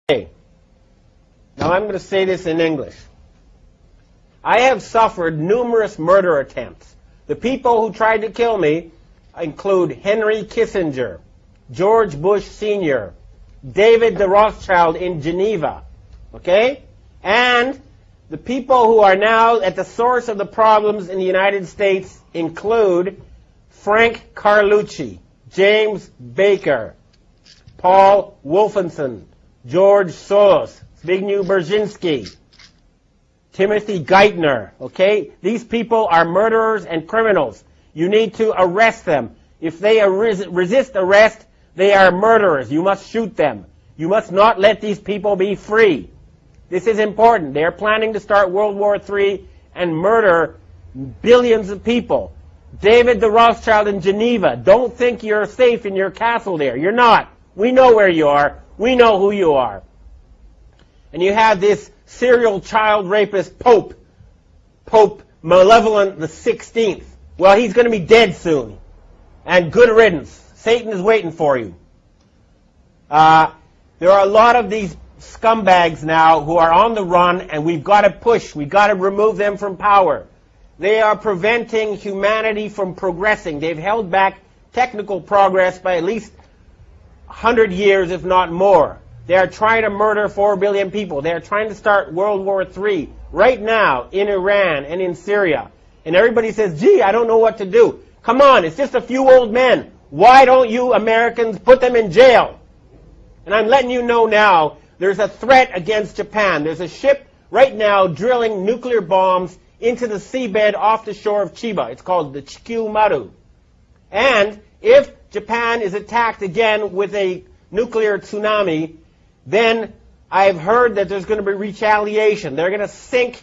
Okay. Now I'm going to say this in English. I have suffered numerous murder attempts. The people who tried to kill me include Henry Kissinger, George Bush Sr., David the Rothschild in Geneva, okay? And the people who are now at the source of the problems in the United States include Frank Carlucci, James Baker, Paul Wolfenson, George Soros, Zbigniew Brzezinski, Timothy Geithner, okay? These people are murderers and criminals. You need to arrest them. If they resist arrest, they are murderers. You must shoot them. You must not let these people be free. This is important. They are planning to start World War III and murder billions of people. David the Rothschild in Geneva, don't think you're safe in your castle there. You're not. We know where you are. We know who you are. And you have this serial child rapist Pope Malevolent the 16th. Well, he's going to be dead soon. And good riddance. Satan is waiting for you. There are a lot of these scumbags now who are on the run, and we've got to push. We've got to remove them from power. They are preventing humanity from progressing. They've held back technical progress by at least 100 years, if not more. They are trying to murder 4 billion people. They are trying to start World War III right now in Iran and in Syria. And everybody says, gee, I don't know what to do. Come on, it's just a few old men. Why don't you Americans put them in jail? And I'm letting you know now, there's a threat against Japan. There's a ship right now drilling nuclear bombs into the seabed off the shore of Chiba. It's called the Chikyu Maru. And if Japan is attacked again with a nuclear tsunami, then I've heard that there's going to be retaliation. They're going to sink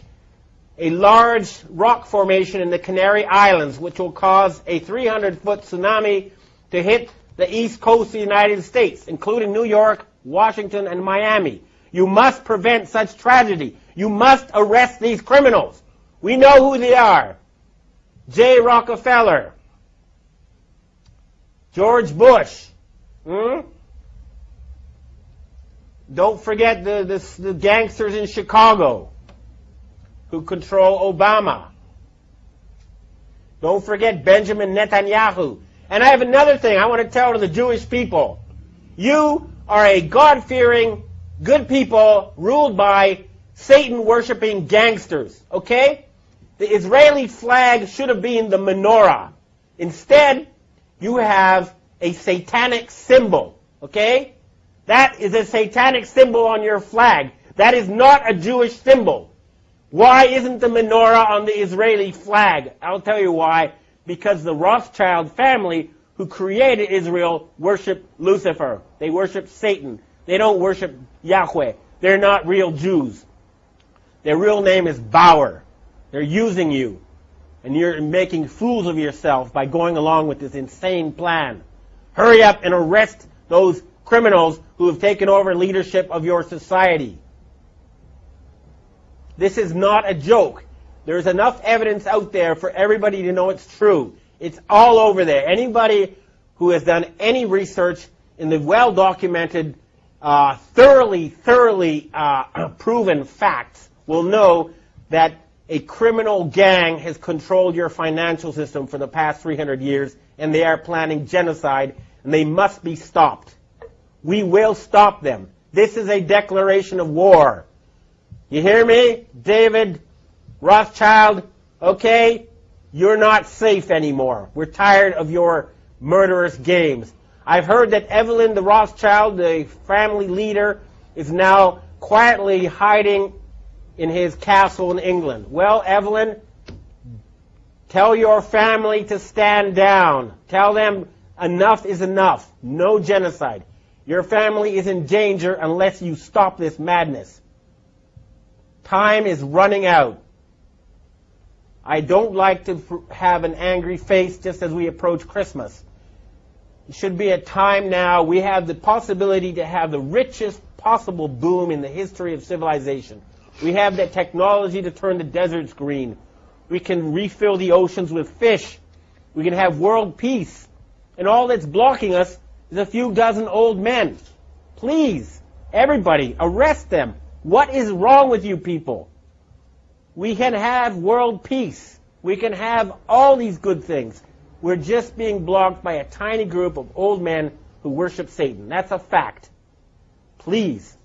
a large rock formation in the Canary Islands, which will cause a 300-foot tsunami to hit the east coast of the United States, including New York, Washington, and Miami. You must prevent such tragedy. You must arrest these criminals. We know who they are. J. Rockefeller, George Bush. Don't forget the gangsters in Chicago who control Obama. Don't forget Benjamin Netanyahu. And I have another thing I want to tell to the Jewish people. You are a God-fearing, good people ruled by Satan-worshipping gangsters, okay? The Israeli flag should have been the menorah. Instead, you have a satanic symbol, okay? That is a satanic symbol on your flag. That is not a Jewish symbol. Why isn't the menorah on the Israeli flag? I'll tell you why. Because the Rothschild family who created Israel worship Lucifer. They worship Satan. They don't worship Yahweh. They're not real Jews. Their real name is Bauer. They're using you. And you're making fools of yourself by going along with this insane plan. Hurry up and arrest those criminals who have taken over leadership of your society. This is not a joke. There's enough evidence out there for everybody to know it's true. It's all over there. Anybody who has done any research in the well-documented, thoroughly proven facts will know that a criminal gang has controlled your financial system for the past 300 years, and they are planning genocide, and they must be stopped. We will stop them. This is a declaration of war. You hear me, David Rothschild? Okay? You're not safe anymore. We're tired of your murderous games. I've heard that Evelyn the Rothschild, the family leader, is now quietly hiding in his castle in England. Well, Evelyn, tell your family to stand down. Tell them enough is enough. No genocide. Your family is in danger unless you stop this madness. Time is running out. I don't like to have an angry face just as we approach Christmas. It should be a time now. We have the possibility to have the richest possible boom in the history of civilization. We have the technology to turn the deserts green. We can refill the oceans with fish. We can have world peace. And all that's blocking us is a few dozen old men. Please, Everybody, arrest them. What is wrong with you people? We can have world peace. We can have all these good things. We're just being blocked by a tiny group of old men who worship Satan. That's a fact. Please,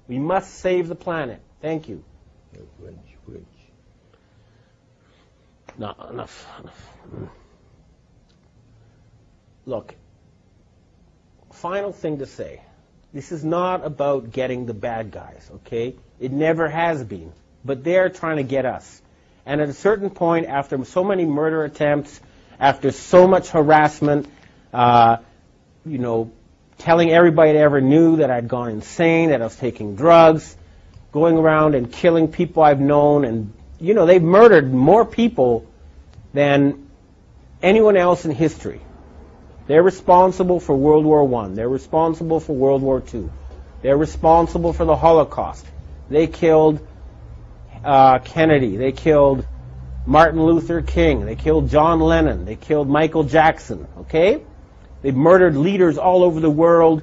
we must save the planet. Thank you. No, enough. Look, final thing to say. This is not about getting the bad guys, okay? It never has been. But they're trying to get us. And at a certain point, after so many murder attempts, after so much harassment, telling everybody that ever knew that I'd gone insane, that I was taking drugs, going around and killing people I've known, and, they've murdered more people than anyone else in history. They're responsible for World War I. They're responsible for World War II. They're responsible for the Holocaust. They killed Kennedy. They killed Martin Luther King. They killed John Lennon. They killed Michael Jackson. Okay? They've murdered leaders all over the world.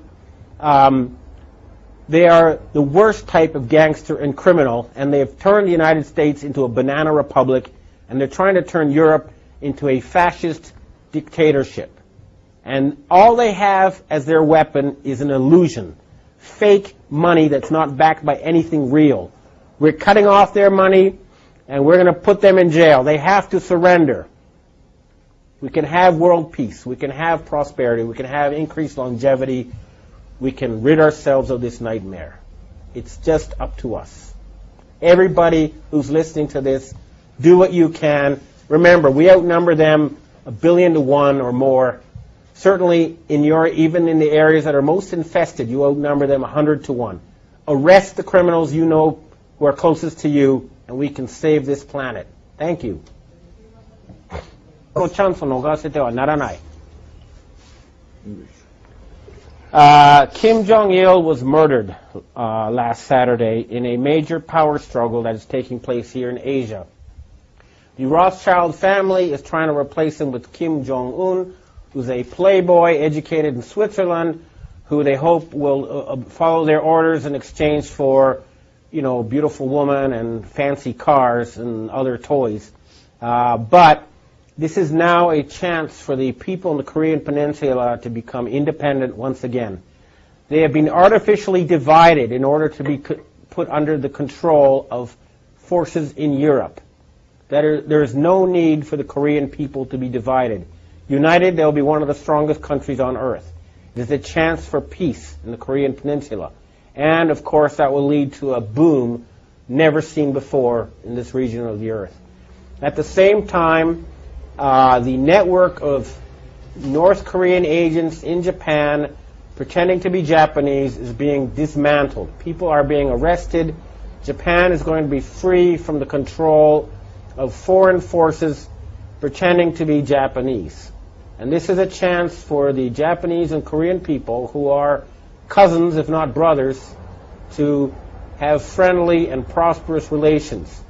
They are the worst type of gangster and criminal, and they have turned the United States into a banana republic, and they're trying to turn Europe into a fascist dictatorship. And all they have as their weapon is an illusion. Fake money that's not backed by anything real. We're cutting off their money, and we're going to put them in jail. They have to surrender. We can have world peace. We can have prosperity. We can have increased longevity. We can rid ourselves of this nightmare. It's just up to us. Everybody who's listening to this, do what you can. Remember, we outnumber them 1 billion to 1 or more. Certainly, even in the areas that are most infested, you outnumber them 100 to 1. Arrest the criminals you know who are closest to you, and we can save this planet. Thank you. Kim Jong-il was murdered last Saturday in a major power struggle that is taking place here in Asia. The Rothschild family is trying to replace him with Kim Jong-un, who's a playboy educated in Switzerland, who they hope will follow their orders in exchange for, beautiful women and fancy cars and other toys. But this is now a chance for the people in the Korean Peninsula to become independent once again. They have been artificially divided in order to be put under the control of forces in Europe. There is no need for the Korean people to be divided. United, they'll be one of the strongest countries on earth. It is a chance for peace in the Korean Peninsula. And, of course, that will lead to a boom never seen before in this region of the earth. At the same time, the network of North Korean agents in Japan pretending to be Japanese is being dismantled. People are being arrested. Japan is going to be free from the control of foreign forces pretending to be Japanese. And this is a chance for the Japanese and Korean people, who are cousins, if not brothers, to have friendly and prosperous relations.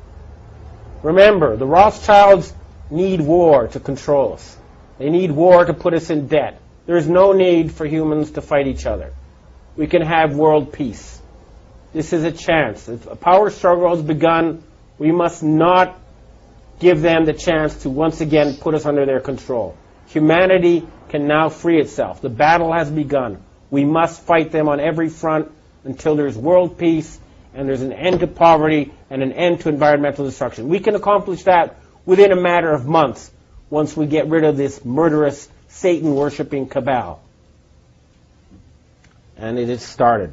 Remember, the Rothschilds need war to control us. They need war to put us in debt. There is no need for humans to fight each other. We can have world peace. This is a chance. If a power struggle has begun, we must not give them the chance to once again put us under their control. Humanity can now free itself. The battle has begun. We must fight them on every front until there's world peace and there's an end to poverty and an end to environmental destruction. We can accomplish that within a matter of months once we get rid of this murderous, Satan-worshipping cabal. And it has started.